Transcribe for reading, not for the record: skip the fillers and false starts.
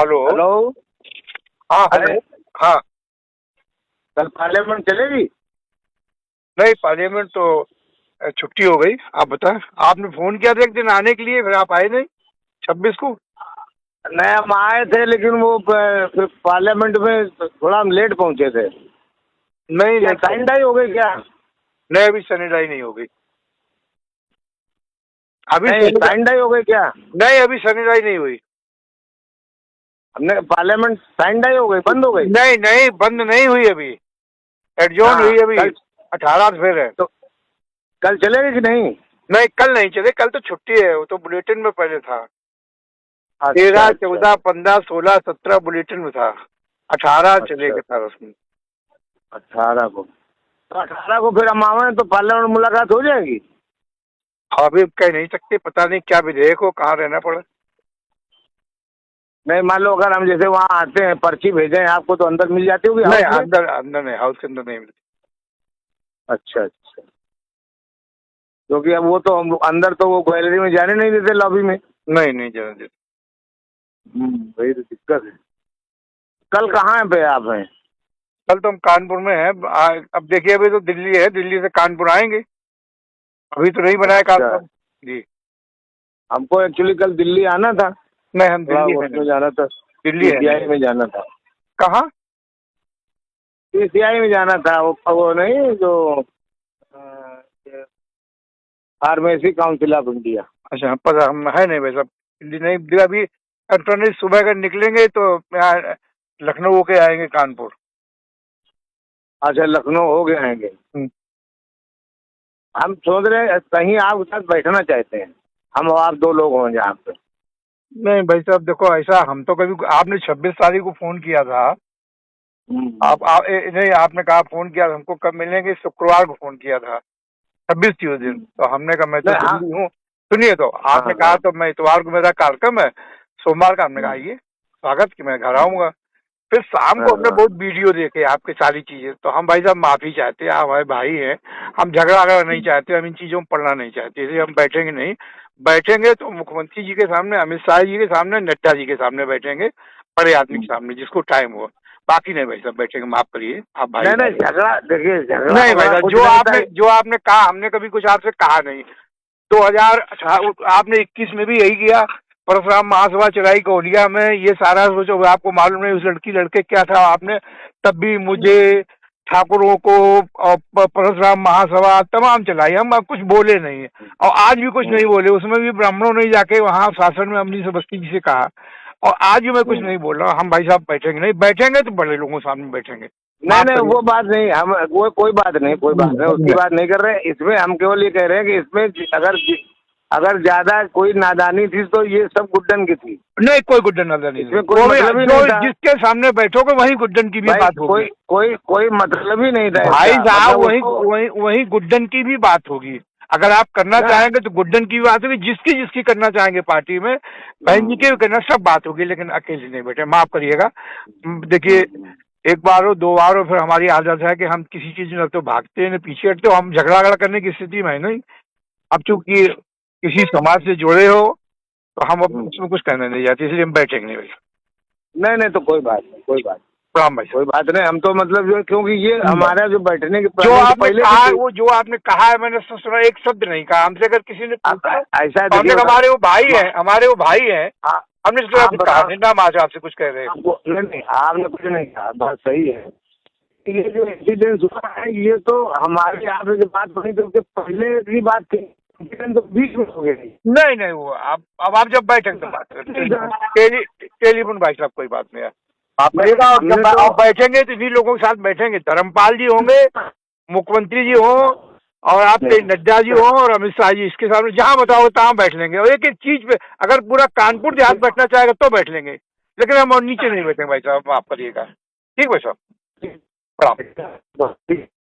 Hello. Hello. हाँ अरे hello. हाँ। कल पार्लियामेंट चलेगी? नहीं, पार्लियामेंट तो छुट्टी हो गई। आप बताएं, आपने फोन किया था एक दिन आने के लिए, फिर आप आए नहीं 26 को। नहीं, हम आए थे लेकिन वो फिर पार्लियामेंट में थोड़ा हम लेट पहुंचे थे। नहीं क्या नहीं साइन डाई हो गई क्या? नहीं, अभी सैनिटाइज नहीं हो गई। अभी नहीं, सैनिटाइज साइन डाई हो गई क्या? नहीं, अभी सैनिटाइज नहीं हुई। हमने पार्लियामेंट साइन डाई हो गई, बंद हो गई? नहीं नहीं, बंद नहीं हुई अभी। एडजॉर्न हाँ हुई अभी। कल। 18 से फिर है। तो कल चलेगी कि नहीं? नहीं, कल नहीं चले, कल तो छुट्टी है। वो तो बुलेटिन में पहले था। अच्छा 13, अच्छा 14, 15, 16, 17 बुलेटिन में था। 18 अच्छा। चलेगा था उसमें। 18 को? तो 18 को फिर हम आवे तो पार्लियामेंट मुलाकात हो जाएगी? अभी कह नहीं सकते, पता नहीं क्या विधेयक हो, कहाँ रहना पड़ा। नहीं, मान लो अगर हम जैसे वहाँ आते हैं, पर्ची भेजें आपको, तो अंदर मिल जाती होगी नहीं, हाउस में? अंदर अंदर नहीं, हाउस के अंदर नहीं मिलती। अच्छा अच्छा। क्योंकि अब वो तो हम अंदर तो वो गैलरी में जाने नहीं देते, लॉबी में। नहीं नहीं, जाने देते। वही तो दिक्कत है। कल कहाँ पे आप हैं? कल तो हम कानपुर में हैं। अब देखिए, अभी तो दिल्ली है, दिल्ली से कानपुर आएंगे। अभी तो नहीं बनाया अच्छा। कानपुर। जी। हमको एक्चुअली कल दिल्ली आना था, नहीं, हम थोड़ा दिल्ली है उसमें नहीं। जाना था, दिल्ली है नहीं। पीसीआई में जाना था। कहाँ? पीसीआई में जाना था, वो नहीं जो फार्मेसी काउंसिल ऑफ इंडिया। अच्छा, पता हम है नहीं वैसा। दिल्ली नहीं, दिल्ली अभी इलेक्ट्रॉनिक सुबह का निकलेंगे तो यहाँ लखनऊ होके आएंगे कानपुर। अच्छा, लखनऊ हो गए आएंगे। हम्म। हम सोच रहे हैं कहीं आपके साथ बैठना चाहते हैं, हम और आप दो लोग हों जहाँ पे। नहीं भाई साहब, देखो ऐसा, हम तो कभी, आपने 26 तारीख को फोन किया था। नहीं, आपने कहा फोन किया था हमको, कब मिलेंगे, शुक्रवार को फोन किया था। 26 थी उस दिन, तो हमने कहा मैं तो नहीं। हाँ दिल्ली हूँ। सुनिए, तो हाँ आपने कहा हाँ तो मैं इतवार को मेरा कार्यक्रम है, सोमवार का हमने कहा आइए स्वागत की, मैं घर आऊंगा। फिर शाम हाँ को हमने हाँ। बहुत वीडियो देखे आपके सारी चीजें, तो हम भाई साहब माफी चाहते हैं, आप हमारे भाई हैं। हम झगड़ा वगड़ा नहीं चाहते, हम इन चीजों में पड़ना नहीं चाहते, इसलिए हम बैठेंगे नहीं। बैठेंगे तो मुख्यमंत्री जी के सामने, अमित शाह जी के सामने, नड्डा जी के सामने बैठेंगे, बड़े आदमी के सामने, जिसको टाइम हो। बाकी नहीं भाई साहब बैठेंगे, माफ करिए, आप भाई नहीं नहीं, साहब। झगड़ा देखिए, झगड़ा नहीं भाई वगड़ा साहब, कुछ जो नहीं था। आपने जो आपने कहा, हमने कभी कुछ आपसे कहा नहीं। 2000 आपने 21 में भी यही किया, परशुराम महासभा चलाई कोलिया में, ये सारा सोचो, आपको मालूम नहीं उस लड़की लड़के क्या था आपने, तब भी मुझे, ठाकुरों को, और परशुराम महासभा तमाम चलाई, हम अब कुछ बोले नहीं। और आज भी कुछ नहीं बोले, उसमें भी ब्राह्मणों ने जाके वहाँ शासन में अमली से बस्ती जी से कहा। और आज भी मैं कुछ नहीं बोल रहा हूँ। हम भाई साहब बैठेंगे नहीं, बैठेंगे तो बड़े लोगों के सामने बैठेंगे। नहीं माफ नहीं, करिए। वो बात नहीं, हम वो कोई बात नहीं, कोई बात नहीं, उसकी बात नहीं कर रहे। इसमें हम केवल ये कह रहे हैं कि इसमें अगर अगर ज्यादा कोई नादानी थी तो ये सब गुड्डन की थी। नहीं, कोई गुड्डन नजर नहीं। इसमें कोई वो भी मतलब ही जो नहीं था जिसके सामने बैठोगे वही गुड्डन की भी भाई, बात होगी। कोई कोई कोई मतलब ही नहीं था भाई इसका, साहब, मतलब वही उसको। वही वही गुड्डन की भी बात होगी। अगर आप करना ना। चाहेंगे तो गुड्डन की भी बात होगी, जिसकी जिसकी करना चाहेंगे पार्टी में, बहन जी की भी करना, सब बात होगी, लेकिन अकेले नहीं बैठे, माफ करिएगा। देखिए, एक बार हो, दो बार हो, फिर हमारी आदत है कि हम किसी चीज में तो भागते हैं न पीछे हटते हो, हम झगड़ा वगड़ा करने की स्थिति में है नहीं। अब चूंकि किसी समाज से जुड़े हो, तो हम अब उसमें कुछ कहने नहीं जाते, इसलिए हम बैठेंगे नहीं भाई। नहीं नहीं, तो कोई बात नहीं, कोई बात नहीं, प्रणाम भाई कोई बात नहीं। हम तो मतलब जो, क्योंकि ये साहब। हमारा जो बैठने की जो प्लानिंग तो आपने पहले कहा भी है, थी। वो जो आपने कहा है, मैंने सुना, एक शब्द नहीं कहा हमसे। अगर किसी ने आप पूछा ऐसा तो हमने देखिए, कहा हमारे वो भाई हैं, हमारे वो भाई हैं, आप हमने इसके आप कुछ कहा बताओ नहीं ना, हम आज आपसे कुछ कह रहे हैं। आपको। नहीं नहीं, आपने कुछ नहीं कहा, बात सही है। ये जो इंसिडेंस हुआ है, ये तो हमारे यहाँ पे जो बात बनी थी उसके पहले की बात थी, इंसिडेंट तो बीच में हो गई। नहीं नहीं, वो अब आप जब बैठेंगे तो बात करें, टेलीफोन भाई साहब, कोई बात नहीं है। आप करिएगा, और हमने जब तो आप बैठेंगे तो इन्हीं लोगों के साथ बैठेंगे, धर्मपाल जी होंगे, मुख्यमंत्री जी हों, और आपके नड्डा जी हों, और अमित शाह जी, इसके सामने जहां बताओगे तहां बैठ लेंगे। और एक एक चीज पे अगर पूरा कानपुर देहात बैठना चाहेगा तो बैठ लेंगे, लेकिन हम और नीचे नहीं बैठेंगे भाई साहब, माफ करिएगा। ठीक भाई साहब, प्रणाम।